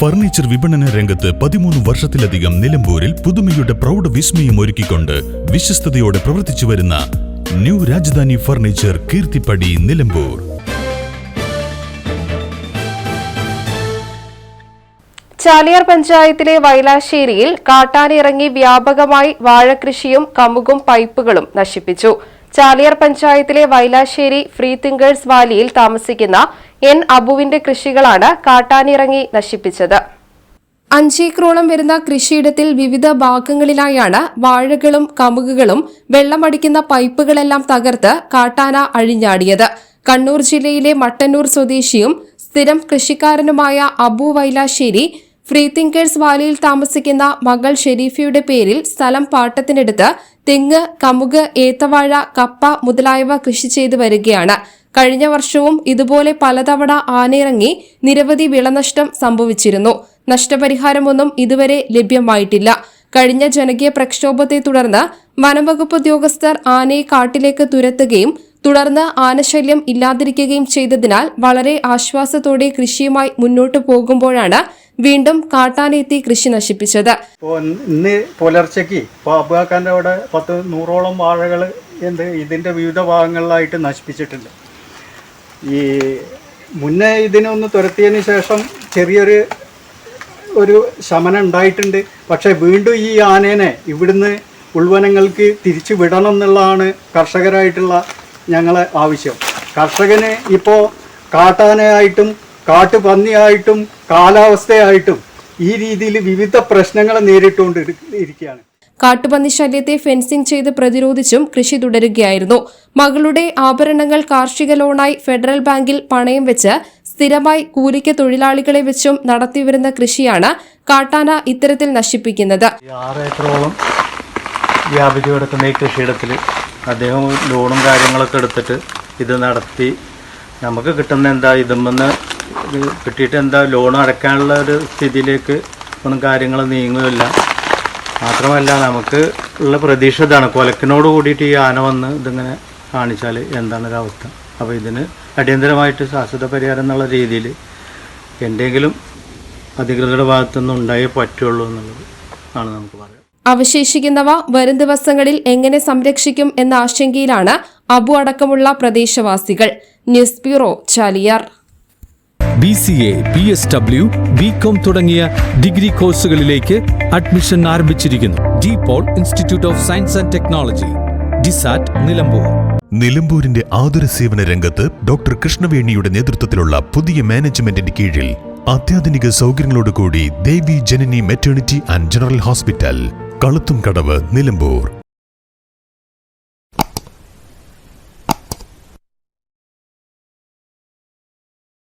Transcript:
Furniture വിപണന രംഗത്ത് 13 വർഷത്തിലധികം നിലമ്പൂരിൽ പുതുമയുടെ പ്രൗഢ വിസ്മയം ഒരുക്കിക്കൊണ്ട് വിശ്വസ്തയോടെ പ്രവർത്തിച്ചു വരുന്ന ന്യൂ രാജധാനി ഫർണിച്ചർ കീർത്തിപ്പടി നിലമ്പൂർ. ചാലിയാർ പഞ്ചായത്തിലെ വൈലാശ്ശേരിയിൽ കാട്ടാനിറങ്ങി വ്യാപകമായി വാഴകൃഷിയും കമുകും പൈപ്പുകളും നശിപ്പിച്ചു. ചാലിയാർ പഞ്ചായത്തിലെ വൈലാശ്ശേരി ഫ്രീ തിങ്കേഴ്സ് വാലിയിൽ താമസിക്കുന്ന എൻ അബുവിന്റെ കൃഷികളാണ് കാട്ടാനിറങ്ങി നശിപ്പിച്ചത്. 5 ഏക്കറോളം വരുന്ന കൃഷിയിടത്തിൽ വിവിധ ഭാഗങ്ങളിലായാണ് വാഴകളും കമുകുകളും വെള്ളമടിക്കുന്ന പൈപ്പുകളെല്ലാം തകർത്ത് കാട്ടാന അഴിഞ്ഞാടിയത്. കണ്ണൂർ ജില്ലയിലെ മട്ടന്നൂർ സ്വദേശിയും സ്ഥിരം കൃഷിക്കാരനുമായ അബു വൈലാശ്ശേരി ഫ്രീ തിങ്കേഴ്സ് വാലിയിൽ താമസിക്കുന്ന മകൾ ഷെരീഫയുടെ പേരിൽ സ്ഥലം പാട്ടത്തിനെടുത്ത് തെങ്ങ്, കമുക്, ഏത്തവാഴ, കപ്പ മുതലായവ കൃഷി ചെയ്തു വരികയാണ്. കഴിഞ്ഞ വർഷവും ഇതുപോലെ പലതവണ ആനയിറങ്ങി നിരവധി വിളനഷ്ടം സംഭവിച്ചിരുന്നു. നഷ്ടപരിഹാരമൊന്നും ഇതുവരെ ലഭ്യമായിട്ടില്ല. കഴിഞ്ഞ ജനകീയ പ്രക്ഷോഭത്തെ തുടർന്ന് വനംവകുപ്പ് ഉദ്യോഗസ്ഥർ ആനയെ കാട്ടിലേക്ക് തുരത്തുകയും തുടർന്ന് ആനശല്യം ഇല്ലാതിരിക്കുകയും ചെയ്തതിനാൽ വളരെ ആശ്വാസത്തോടെ കൃഷിയുമായി മുന്നോട്ടു പോകുമ്പോഴാണ് വീണ്ടും കാട്ടാനെത്തി കൃഷി നശിപ്പിച്ചത്. ഇന്ന് പുലർച്ചയ്ക്ക് അബുഖാന്റെ അവിടെ 100-100ഓളം വാഴകൾ ഇതിന്റെ വിവിധ ഭാഗങ്ങളിലായിട്ട് നശിപ്പിച്ചിട്ടുണ്ട്. ഈ മുന്നേ ഇതിനൊന്ന് തുരത്തിയതിന് ശേഷം ചെറിയൊരു ശമനം ഉണ്ടായിട്ടുണ്ട്. പക്ഷേ വീണ്ടും ഈ ആനേനെ ഇവിടുന്ന് ഉൾവനങ്ങൾക്ക് തിരിച്ചു വിടണം എന്നുള്ളതാണ് കർഷകരായിട്ടുള്ള ഞങ്ങളെ ആവശ്യം. കർഷകന് ഇപ്പോൾ കാട്ടാനയായിട്ടും കാട്ടുപന്നിയായിട്ടും കാലാവസ്ഥയായിട്ടും ഈ രീതിയിൽ വിവിധ പ്രശ്നങ്ങൾ നേരിട്ടുകൊണ്ട് ഇരിക്കുകയാണ്. കാട്ടുപന്നി ശല്യത്തെ ഫെൻസിംഗ് ചെയ്ത് പ്രതിരോധിച്ചും കൃഷി തുടരുകയായിരുന്നു. മകളുടെ ആഭരണങ്ങൾ കാർഷിക ലോണായി ഫെഡറൽ ബാങ്കിൽ പണയം വെച്ച് സ്ഥിരമായി കൂലിക്ക് തൊഴിലാളികളെ വെച്ചും നടത്തിവരുന്ന കൃഷിയാണ് കാട്ടാന ഇത്തരത്തിൽ നശിപ്പിക്കുന്നത്. 6 ഏക്കറോളം വ്യാപിച്ചു കിടക്കുന്ന ഈ കൃഷിയിടത്തിൽ അദ്ദേഹം ലോണും കാര്യങ്ങളൊക്കെ എടുത്തിട്ട് ഇത് നടത്തി നമുക്ക് കിട്ടുന്ന ഇതുമെന്ന് കിട്ടിയിട്ട് ലോൺ അടയ്ക്കാനുള്ള ഒരു സ്ഥിതിയിലേക്ക് ഒന്നും കാര്യങ്ങൾ നീങ്ങുകയില്ല. മാത്രമല്ല നമുക്ക് ഉള്ള പ്രതീക്ഷ ഇതാണ്, കൊലക്കിനോട് കൂടിയിട്ട് ഈ ആന വന്ന് ഇതിങ്ങനെ കാണിച്ചാൽ എന്താണ് ഒരവസ്ഥ. അപ്പോൾ ഇതിന് അടിയന്തരമായിട്ട് ശാശ്വത പരിഹാരം എന്നുള്ള രീതിയിൽ എന്തെങ്കിലും അധികൃതരുടെ ഭാഗത്തുനിന്ന് ഉണ്ടായേ പറ്റുള്ളൂ എന്നുള്ളത് ആണ് നമുക്ക് പറയാം. അവശേഷിക്കുന്നവ വരും ദിവസങ്ങളിൽ എങ്ങനെ സംരക്ഷിക്കും എന്ന ആശങ്കയിലാണ് അബു അടക്കമുള്ള പ്രദേശവാസികൾ. News bureau, Chaliyar. BCA, BSW, BCom തുടങ്ങിയ ഡിഗ്രി കോഴ്സുകളിലേക്ക് അഡ്മിഷൻ ആരംഭിച്ചിരിക്കുന്നു. DPOL institute of science and technology, DSAT, Nilambur. നിലമ്പൂരിന്റെ ആതുര സേവന രംഗത്ത് ഡോക്ടർ കൃഷ്ണവേണിയുടെ നേതൃത്വത്തിലുള്ള പുതിയ മാനേജ്മെന്റിന്റെ കീഴിൽ അത്യാധുനിക സൗകര്യങ്ങളോടുകൂടി Devi Janani maternity and general hospital, Kaluthumkadavu, Nilambur.